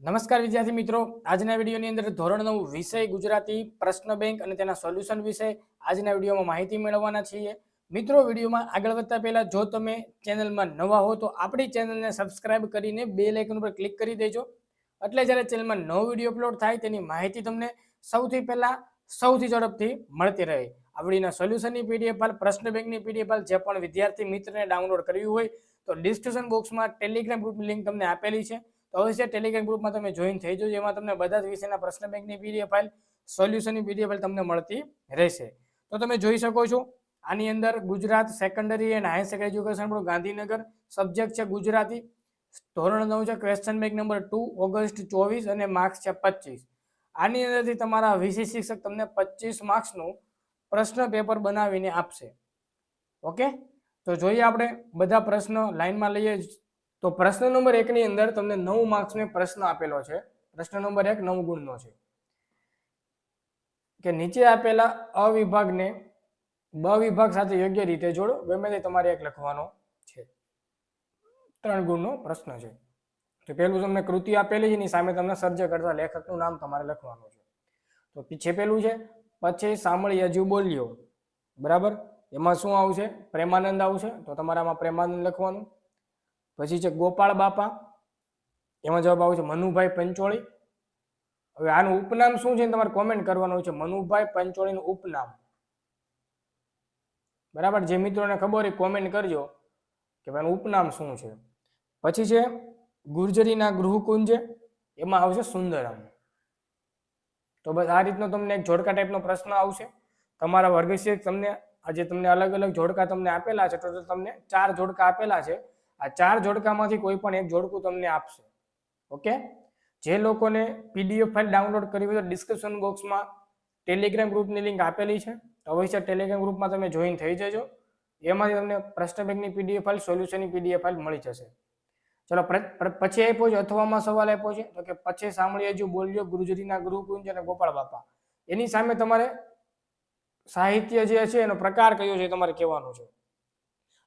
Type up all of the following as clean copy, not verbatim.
નમસ્કાર વિદ્યાર્થી મિત્રો, આજના વિડીયોની અંદર ધોરણ 9 વિષય ગુજરાતી પ્રશ્ન બેંક અને તેના સોલ્યુશન વિશે આજના વિડીયોમાં માહિતી મેળવવાના છીએ. મિત્રો, વિડીયોમાં આગળ વધતા પહેલા જો તમે ચેનલમાં નવા હો તો આપણી ચેનલને સબસ્ક્રાઇબ કરીને બેલ આઇકન ઉપર ક્લિક કરી દેજો, એટલે જ્યારે ચેનલમાં નવો વિડીયો અપલોડ થાય તેની માહિતી તમને સૌથી પહેલા સૌથી ઝડપથી મળતી રહે. આવડીના સોલ્યુશનની પીડીએફ ફાઇલ, પ્રશ્ન બેંકની પીડીએફ ફાઇલ જે પણ વિદ્યાર્થી મિત્રને ડાઉનલોડ કરવી હોય તો ડિસ્ક્રિપ્શન બોક્સમાં ટેલિગ્રામ ગ્રુપની લિંક તમને આપેલી છે. તો અવશ્ય ટેલિગ્રામ ગ્રુપમાં તમે જોઈન થઈ જજો. એમાં તમને બધા જ વિષયના પ્રશ્ન બેંકની પીડીએફ ફાઇલ, સોલ્યુશનની પીડીએફ ફાઇલ તમને મળતી રહેશે. તો તમે જોઈ શકો છો, આની અંદર Gujarat secondary and higher secondary education board Gandhinagar, subject છે ગુજરાતી, ધોરણ 9 છે, ક્વેશ્ચન બેંક નંબર 2 ઓગસ્ટ 24 અને માર્ક્સ છે 25. આની અંદરથી તમારા વિષય શિક્ષક તમને 25 માર્ક્સનું પ્રશ્ન પેપર બનાવીને આપશે. ઓકે, તો જોઈએ આપણે બધા પ્રશ્નો લાઈનમાં લઈએ. તો પ્રશ્ન નંબર 1 ની અંદર તમને 9 માર્ક્સનો પ્રશ્ન આપેલો છે. પ્રશ્ન નંબર 1 9 ગુણનો છે કે નીચે આપેલા અ વિભાગને બ વિભાગ સાથે યોગ્ય રીતે જોડો. ગમે તે તમારે એક લખવાનો છે. 3 ગુણનો પ્રશ્ન છે. તો પહેલું તમને કૃતિ આપેલી છે, એની સામે તમને સર્જક કરતા લેખકનું નામ તમારે લખવાનું છે. તો પીછે પેલું છે પછી સાંભળી હજુ બોલ્યો, બરાબર. એમાં શું આવશે? પ્રેમાનંદ આવશે, તો તમારામાં પ્રેમાનંદ લખવાનું. પછી છે ગોપાળ બાપા, એમાં જવાબ આવશે મનુભાઈ પંચોળી. હવે આનું ઉપનામ શું છે તમારે કોમેન્ટ કરવાનું છે, મનુભાઈ પંચોળીનું ઉપનામ. બરાબર, જે મિત્રોને ખબર હોય કોમેન્ટ કરજો કે ભાઈ ઉપનામ શું છે. પછી છે ગુર્જરીના ગૃહકુંજ, એમાં આવશે સુંદરમ. તો બસ આ રીતનો તમને એક જોડકા ટાઈપનો પ્રશ્ન આવશે. તમારા વર્ગ શિક્ષક તમને આજે તમને અલગ અલગ જોડકા તમને આપેલા છે, ટોટલ તમને 4 જોડકા આપેલા છે. આ 4 જોડકામાંથી કોઈ પણ એક જોડકું તમને આપશે. ઓકે, જે લોકોને પીડીએફ ફાઇલ ડાઉનલોડ કરવી હોય તો ડિસ્ક્રિપ્શન બોક્સમાં ટેલિગ્રામ ગ્રુપની લિંક આપેલી છે. તો અવશ્ય ટેલિગ્રામ ગ્રુપમાં તમે જોઈન થઈ જજો. એમાંથી તમને પ્રશ્ન બેંકની પીડીએફ ફાઇલ, સોલ્યુશનની પીડીએફ ફાઇલ મળી જશે. ચલો, પછી આપ્યો છે અથવામાં સવાલ આપ્યો છે તો કે પછી સાંભળીએ જો બોલ્યો ગુર્જરીના ગૃહકુંજ અને ગોપાળ બાપા. એની સામે તમારે સાહિત્ય જે છે એનો પ્રકાર કયો છે તમારે કહેવાનું છે.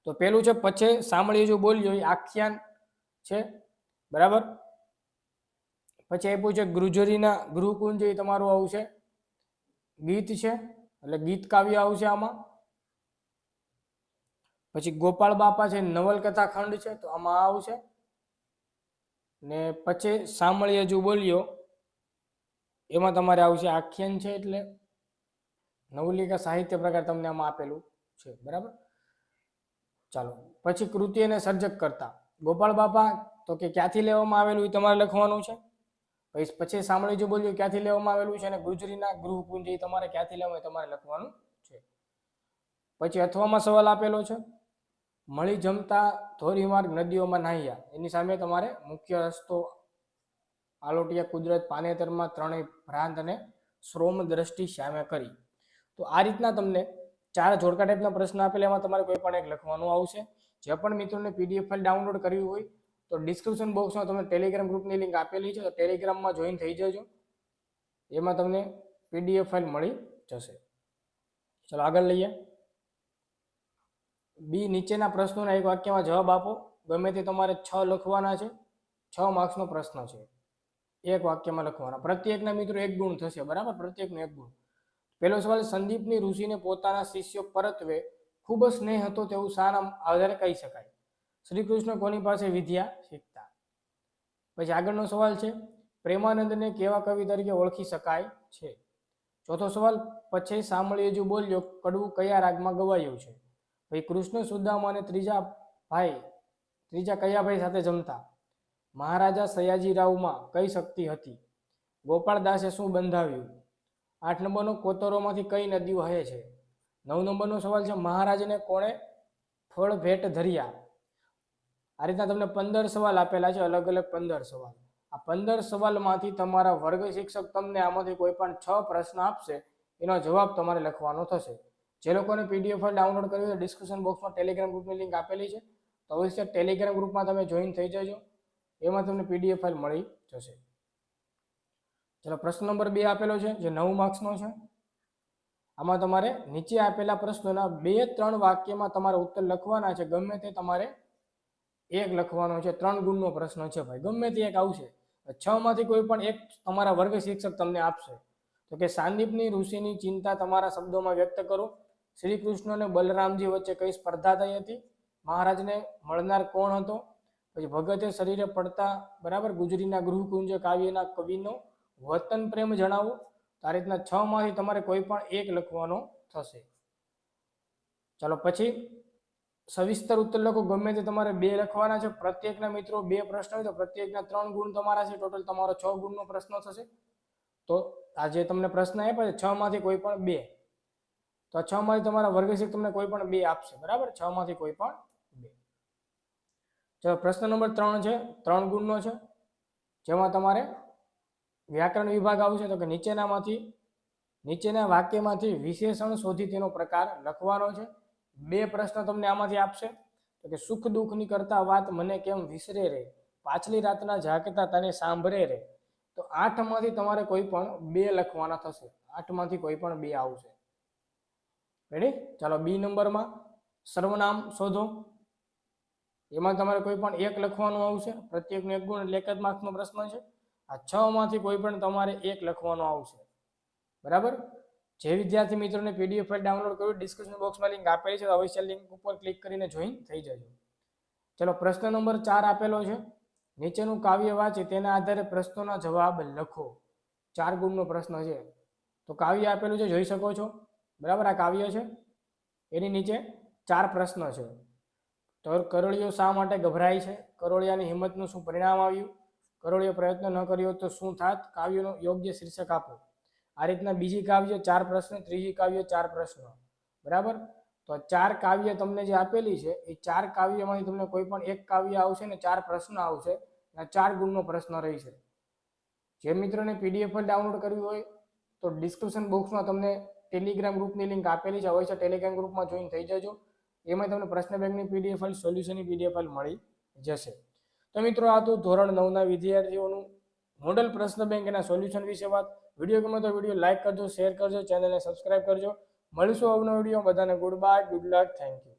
તો પેલું છે પછી સાંભળીએ જો બોલ્યો, એ આખ્યાન છે, બરાબર. પછી આપ્યું છે ગુર્જરીના ગૃહકુંજ, એ તમારું આવશે ગીત છે, એટલે ગીત કાવ્ય આવશે આમાં. પછી ગોપાળ બાપા છે નવલકથા ખંડ છે, તો આમાં આવશે. ને પછી સાંભળીએ જો બોલ્યો, એમાં તમારે આવશે આખ્યાન છે, એટલે નવલિકા સાહિત્ય પ્રકાર તમને આમાં આપેલું છે, બરાબર. ચાલો, પછી કૃતિ અને સર્જક કરતા ગોપાળ બાપા તો કે ક્યાંથી લેવામાં આવેલું એ તમારે લખવાનું છે. પછી સાંભળી જો બોલ્યો ક્યાંથી લેવામાં આવેલું છે, અને ગુર્જરીના ગૃહકુંજ એ તમારે ક્યાંથી લેવાનું તમારે લખવાનું છે. પછી અથવામાં સવાલ આપેલો છે મળી જમતા ધોરીમાર્ગ નદીઓમાં નાહ્યા, એની સામે તમારે મુખ્ય રસ્તો, આલોટિયા, કુદરત, પાનેતરમાં, ત્રણેય ભ્રાંત અને શ્રોમ દ્રષ્ટિ સામે કરી. તો આ રીતના તમને 4 જોડકા ટાઈપના પ્રશ્ન આપેલા, એમાં તમારે કોઈ પણ એક લખવાનું આવશે. જે પણ મિત્રોને પીડીએફ ફાઇલ ડાઉનલોડ કરવી હોય તો ડિસ્ક્રિપ્શન બોક્સમાં તમને ટેલિગ્રામ ગ્રુપની લિંક આપેલી છે, તો ટેલિગ્રામમાં જોઈન થઈ જજો. એમાં તમને પીડીએફ ફાઇલ મળી જશે. ચલો આગળ લઈએ. બી, નીચેના પ્રશ્નોના એક વાક્યમાં જવાબ આપો. ગમે તે તમારે 6 લખવાના છે. 6 માર્ક્સનો પ્રશ્ન છે, એક વાક્યમાં લખવાના. પ્રત્યેકના મિત્રો 1 ગુણ થશે, બરાબર. પ્રત્યેકનો 1 ગુણ. પહેલો સવાલ, સંદીપની ઋષિને પોતાના શિષ્યો પરત્વે ખૂબ સ્નેહ હતો તેવું શાના આધારે કહી શકાય? શ્રી કૃષ્ણ કોની પાસે વિદ્યા શીખતા? પછી આગળનો સવાલ છે પ્રેમાનંદને કેવા કવિ તરીકે ઓળખી શકાય છે? ચોથો સવાલ, પછી સાંભળીએ જો બોલ્યો કડવું કયા રાગમાં ગવાયું છે? ભાઈ કૃષ્ણ સુદામા અને ત્રીજા કયા ભાઈ સાથે જમતા? મહારાજા સયાજીરાવમાં કઈ શક્તિ હતી? ગોપાળદાસે શું બંધાવ્યું? 8 નંબરનો કોતરોમાંથી કઈ નદી વહે છે? 9 નંબરનો સવાલ છે મહારાજને કોણે ફળ ભેટ ધર્યા? આ રીતના તમને 15 સવાલ આપેલા છે, અલગ અલગ 15 સવાલ. આ 15 સવાલમાંથી તમારા વર્ગ શિક્ષક તમને આમાંથી કોઈ પણ 6 પ્રશ્ન આપશે, એનો જવાબ તમારે લખવાનો થશે. જે લોકોને પીડીએફ ફાઇલ ડાઉનલોડ કરવી હોય ડિસ્ક્રિપ્શન બોક્સમાં ટેલિગ્રામ ગ્રુપની લિંક આપેલી છે, તો અવશ્ય ટેલિગ્રામ ગ્રુપમાં તમે જોઈન થઈ જજો. એમાં તમને પીડીએફ ફાઇલ મળી જશે. ચલો, પ્રશ્ન નંબર 2 આપેલો છે, જે 9 માર્ક્સનો છે. આમાં તમારે નીચે આપેલા પ્રશ્નોના 2-3 વાક્યમાં તમારે ઉત્તર લખવાના છે. ગમે તે તમારે એક લખવાનો છે. 3 ગુણનો પ્રશ્ન છે ભાઈ, ગમે તે એક આવશે. છ માંથી કોઈ પણ એક તમારા વર્ગ શિક્ષક તમને આપશે. તો કે સાંદીપની ઋષિની ચિંતા તમારા શબ્દોમાં વ્યક્ત કરો. શ્રી કૃષ્ણ અને બલરામજી વચ્ચે કઈ સ્પર્ધા થઈ હતી? મહારાજને મળનાર કોણ હતો? પછી ભગતે શરીરે પડતા બરાબર ગુજરીના ગૃહકુંજ કાવ્યના કવિનો વતન પ્રેમ જણાવો. આ રીતના છ માંથી તમારે કોઈ પણ એક લખવાનો થશે. ચાલો પછી સવિસ્તર ઉત્તર લખો. ગમે તે તમારે 2 લખવાના છે. પ્રત્યેકના મિત્રો 2 પ્રશ્ન હોય તો પ્રત્યેકના 3 ગુણ તમારા છે. ટોટલ તમારો 6 ગુણનો પ્રશ્ન થશે. તો આ જે તમને પ્રશ્ન આપ્યા છે 6 માંથી કોઈ પણ 2, તો 6 માંથી તમારા વર્ગ શિક્ષક તમને કોઈ પણ 2 આપશે. બરાબર, 6 માંથી કોઈ પણ 2. ચાલો પ્રશ્ન નંબર 3 છે, 3 ગુણનો છે, જેમાં તમારે વ્યાકરણ વિભાગ આવશે. તો કે નીચેના વાક્યમાંથી વિશેષણ શોધી તેનો પ્રકાર લખવાનો છે. 2 પ્રશ્ન તમને આમાંથી આપશે. તો કે સુખ દુઃખની કરતા વાત મને કેમ વિસરે રે, પાછલી રાતના જાગતા તને સાંભળે રે. તો 8 માંથી તમારે કોઈ પણ 2 લખવાના થશે. 8 માંથી કોઈ પણ 2 આવશે. રેડી? ચાલો બી નંબરમાં સર્વનામ શોધો. એમાં તમારે કોઈ પણ 1 લખવાનું આવશે. પ્રત્યેકનો 1 ગુણ એટલે 1 જ માર્ક્સનો પ્રશ્ન છે. આ 6 માંથી કોઈ પણ તમારે 1 લખવાનો આવશે. બરાબર? જે વિદ્યાર્થી મિત્રોને પીડીએફ ફાઇલ ડાઉનલોડ કરવી, ડિસ્ક્રિપ્શન બોક્સમાં લિંક આપેલી છે, અવશ્ય લિંક ઉપર ક્લિક કરીને જોઈન થઈ જજો. ચલો પ્રશ્ન નંબર 4 આપેલો છે. નીચેનું કાવ્ય વાંચી તેના આધારે પ્રશ્નોના જવાબ લખો. 4 ગુણનો પ્રશ્ન છે. તો કાવ્ય આપેલું છે, જોઈ શકો છો. બરાબર, આ કાવ્ય છે. એની નીચે 4 પ્રશ્ન છે. તો કરોળિયો શા માટે ગભરાય છે? કરોળિયાની હિંમતનું શું પરિણામ આવ્યું? કરોળિયો પ્રયત્ન ન કર્યો તો શું થાત? કાવ્યનું યોગ્ય શીર્ષક આપો. આ રીતના બીજી કાવ્ય 4 પ્રશ્ન, ત્રીજી કાવ્ય 4 પ્રશ્ન. બરાબર, તો 4 કાવ્ય તમને જે આપેલી છે એ 4 કાવ્યમાંથી તમને કોઈ પણ 1 કાવ્ય આવશે ને 4 પ્રશ્ન આવશે. આ 4 ગુણનો પ્રશ્ન રહેશે. જે મિત્રોને પીડીએફ પર ડાઉનલોડ કરવી હોય તો ડિસ્ક્રિપ્શન બોક્સમાં તમને ટેલિગ્રામ ગ્રુપની લિંક આપેલી છે, અવશ્ય ટેલિગ્રામ ગ્રુપમાં જોઈન થઈ જજો. એમાં તમને પ્રશ્ન બેંકની પીડીએફ ફાઇલ, સોલ્યુશનની પીડીએફ ફાઇલ મળી જશે. તો મિત્રો આ તો ધોરણ 9ના વિદ્યાર્થીઓનું મોડલ પ્રશ્ન બેંક એના સોલ્યુશન વિશે વાત. વિડીયો ગમે તો વિડીયો લાઇક કરજો, શેર કરજો, ચેનલને સબસ્ક્રાઇબ કરજો. મળીશું અવનો વિડીયો. બધાને good bye, good luck, thank you.